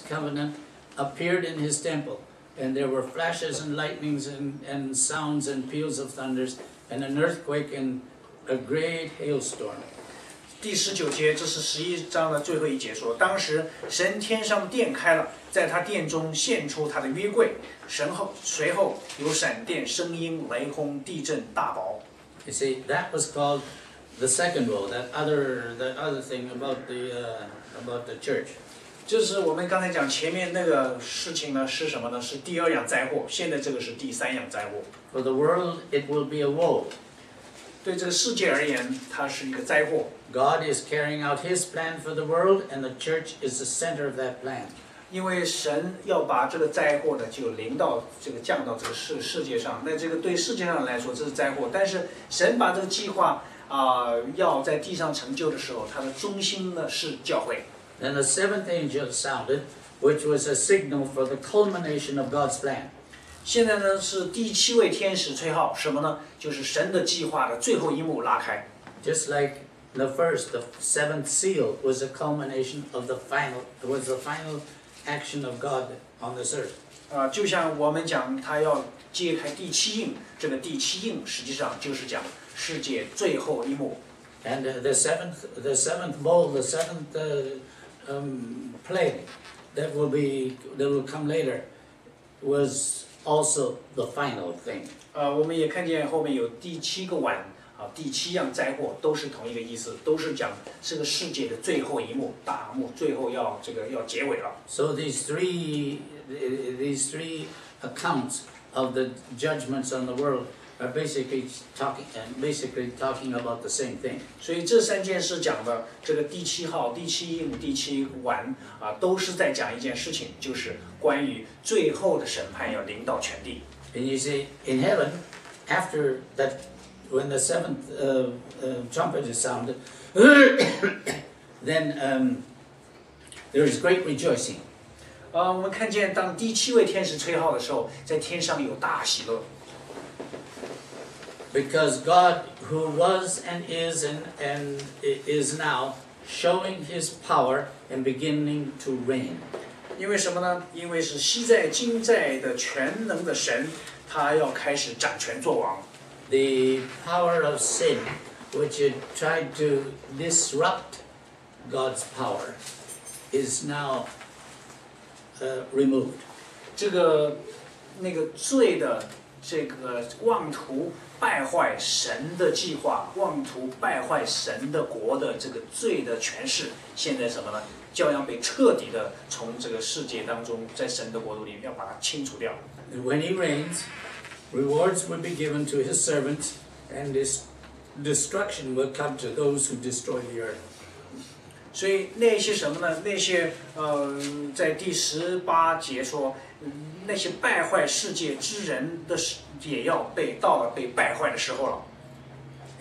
covenant appeared in his temple, and there were flashes and lightnings and sounds and peals of thunders and an earthquake and a great hailstorm. 第19节，这是11章的最后一节说，当时神天上的殿开了，在他殿中现出他的约柜，随后有闪电、声音、雷轰、地震、大雹。You see, that was called the second woe. That other thing about the church. 这是我们刚才讲前面那个事情呢，是什么呢？是第2样灾祸，现在这个是第3样灾祸。For the world, it will be a woe. 对这个世界而言，它是一个灾祸。God is carrying out His plan for the world, and the church is the center of that plan. 因为神要把这个灾祸呢，就降到这个世界上。那这个对世界上来说这是灾祸，但是神把这个计划要在地上成就的时候，它的中心呢是教会。Then the seventh angel sounded, which was a signal for the culmination of God's plan. 现在呢是第7位天使吹号，什么呢？就是神的计划的最后一幕拉开。Just like the seventh seal was a culmination of the final action of God on this earth. 就像我们讲，他要揭开第7印，这个第7印实际上就是讲世界最后一幕。And the seventh bowl, the seventh plague that will come later, was also the final thing. 我们也看见后面有第7个碗第7样灾祸，都是同一个意思，都是讲这个世界的最后一幕，大幕，最后要结尾了。So these three accounts of the judgments on the world are basically talking about the same thing. 所以这3件事讲的这个第7号、第7印、第7碗都是在讲一件事情，就是关于最后的审判要临到全地。And you see, in heaven, after that, when the seventh trumpet is sounded, then there is great rejoicing. 我们看见当第7位天使吹号的时候，在天上有大喜乐。Because God, who was and is now, showing His power and beginning to reign. 因为什么呢？因为是昔在今在的全能的神，他要开始掌权作王。The power of sin, which had tried to disrupt God's power, is now removed. 那个罪的妄图败坏神的计划，妄图败坏神的国的这个罪的权势，现在什么呢？就要被彻底的从这个世界当中，在神的国度里面要把它清除掉。When He reigns, rewards will be given to His servants, and His destruction will come to those who destroy the earth. 所以那些什么呢？那些在第18节说，那些败坏世界之人的也要到了被败坏的时候了。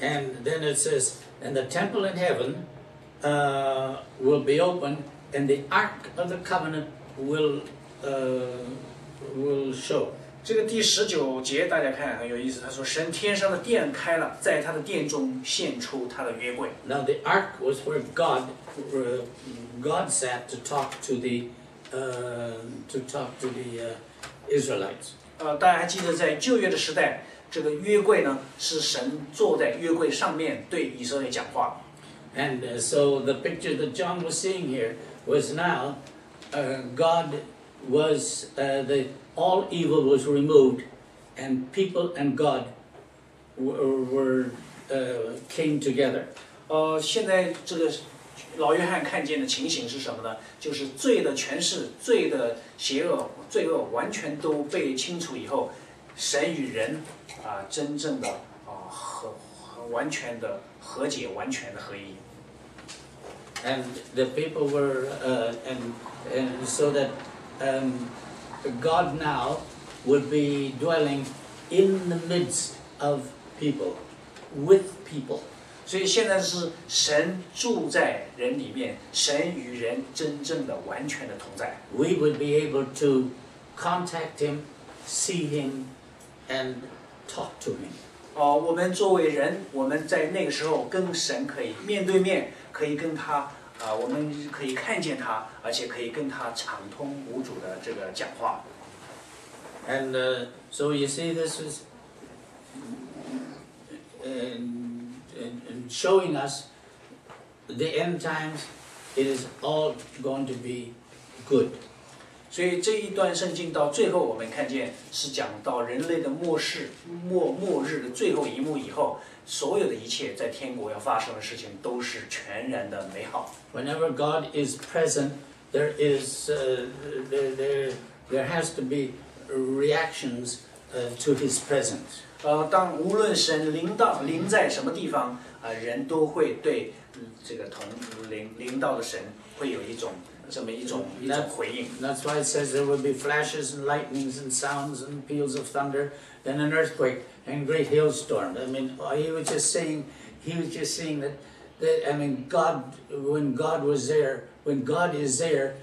And then it says, and the temple in heaven will be opened, and the ark of the covenant will show. 这个第19节大家看很有意思，他说神天上的殿开了，在他的殿中现出他的约柜。Now the ark was where God sat to talk to the Israelites. 大家还记得在旧约的时代，这个约柜呢是神坐在约柜上面对以色列讲话。And so the picture that John was seeing here was now God was all evil was removed, and people and God came together. 现在这个老约翰看见的情形是什么呢？就是罪的权势、罪的邪恶、罪恶完全都被清除以后，神与人真正的完全的和解，完全的合一。And the people were and so that God now would be dwelling in the midst of people, with people. 所以现在是神住在人里面，神与人真正的完全的同在。We would be able to contact Him, see Him, and talk to Him. 我们作为人，我们在那个时候跟神可以面对面，可以跟他我们可以看见他，而且可以跟他畅通无阻的这个讲话。And so you see, this is showing us the end times. It is all going to be good. 所以这一段圣经到最后，我们看见是讲到人类的末日的最后一幕以后，所有的一切在天国要发生的事情都是全然的美好。Whenever God is present, there has to be reactions to His presence. 当无论神临在什么地方，人都会对这个临到的神会有这么一种回应。That's why it says there will be flashes and lightnings and sounds and peals of thunder, then an earthquake and great hailstorm. I mean, he was just saying that I mean, God, when God was there, when God is there,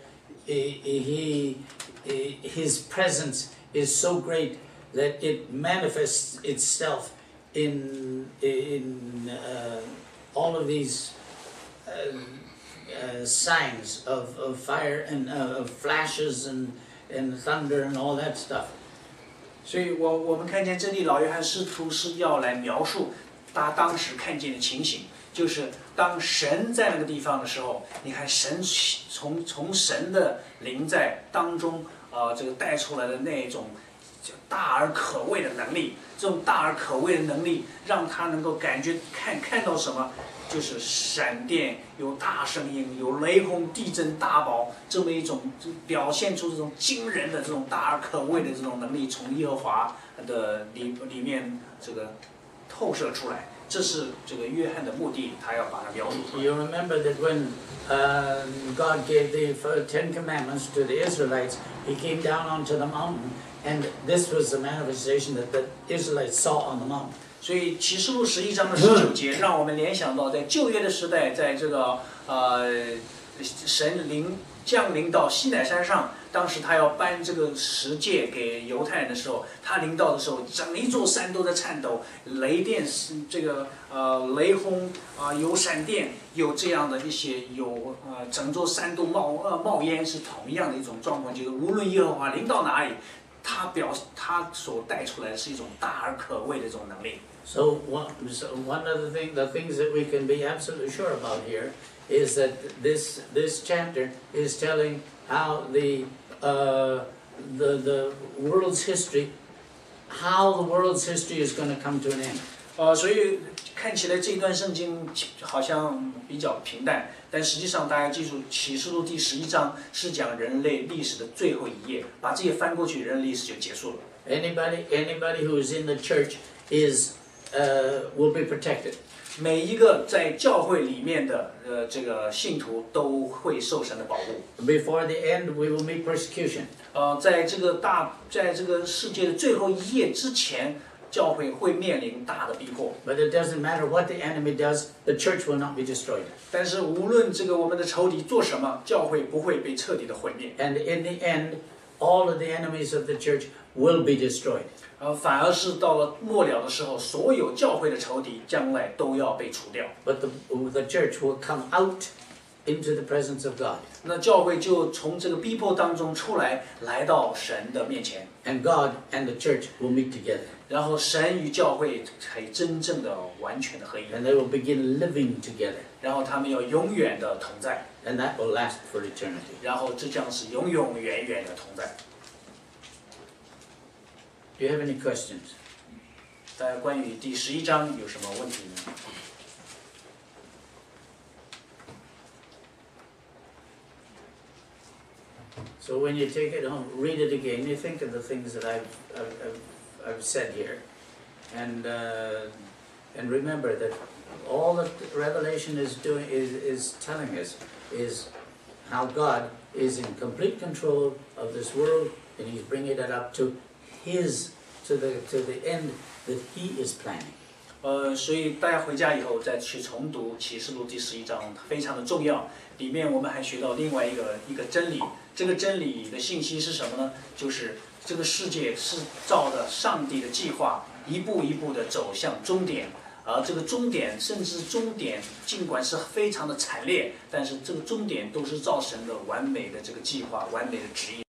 His presence is so great that it manifests itself in all of these signs of fire and of flashes and thunder and all that stuff. 所以我们看见这里老约翰试图是要来描述他当时看见的情形，就是当神在那个地方的时候，你看神从神的灵在当中这个带出来的那种大而可畏的能力，这种大而可畏的能力让他能够感觉看到什么，就是闪电，有大声音，有雷轰、地震、大雹，这么一种表现出这种惊人的这种大而可畏的这种能力，从耶和华的里面这个透射出来。这是这个约翰的目的，他要把它描述出来。You remember that when God gave the 10 Commandments to the Israelites, He came down onto the mountain, and this was the manifestation that the Israelites saw on the mountain. 所以启示录11章的19节，让我们联想到在旧约的时代，在这个神降临到西乃山上，当时他要颁这个十诫给犹太人的时候，他临到的时候，整一座山都在颤抖，雷电这个雷轰有闪电，有这样的一些整座山都冒烟，是同样的一种状况，就是无论耶和华临到哪里，他所带出来的是一种大而可畏的这种能力。So one of the things that we can be absolutely sure about here is that this chapter is telling how the world's history, how the world's history is going to come to an end. 所以看起来这一段圣经好像比较平淡，但实际上大家记住，启示录第11章是讲人类历史的最后一页，把这些翻过去，人类历史就结束了。Anybody who is in the church will be protected. 每一个在教会里面的这个信徒都会受神的保护。Before the end, we will meet persecution. 在这个世界的最后一页之前，教会会面临大的逼迫。But it doesn't matter what the enemy does, the church will not be destroyed. 但是无论这个我们的仇敌做什么，教会不会被彻底的毁灭。And in the end, all of the enemies of the church will be destroyed. 反而是到了末了的时候，所有教会的仇敌将来都要被除掉。But the church will come out into the presence of God. 那教会就从这个逼迫当中出来，来到神的面前。And God and the church will meet together. 然后神与教会才真正的完全的合一。And they will begin living together. 然后他们要永远的同在。And that will last for eternity. 然后这将是永永远远的同在。Do you have any questions? 大家关于第11章有什么问题呢？ So when you take it home, read it again. You think of the things that I've said here, and remember that all that Revelation is doing is telling us is how God is in complete control of this world, and He's bringing it up to the end that He is planning. 所以大家回家以后再去重读启示录第11章，非常的重要。里面我们还学到另外一个真理，这个真理的信息是什么呢？就是这个世界是照着上帝的计划，一步一步的走向终点。而这个终点，甚至终点尽管是非常的惨烈，但是这个终点都是造神的完美的这个计划，完美的旨意。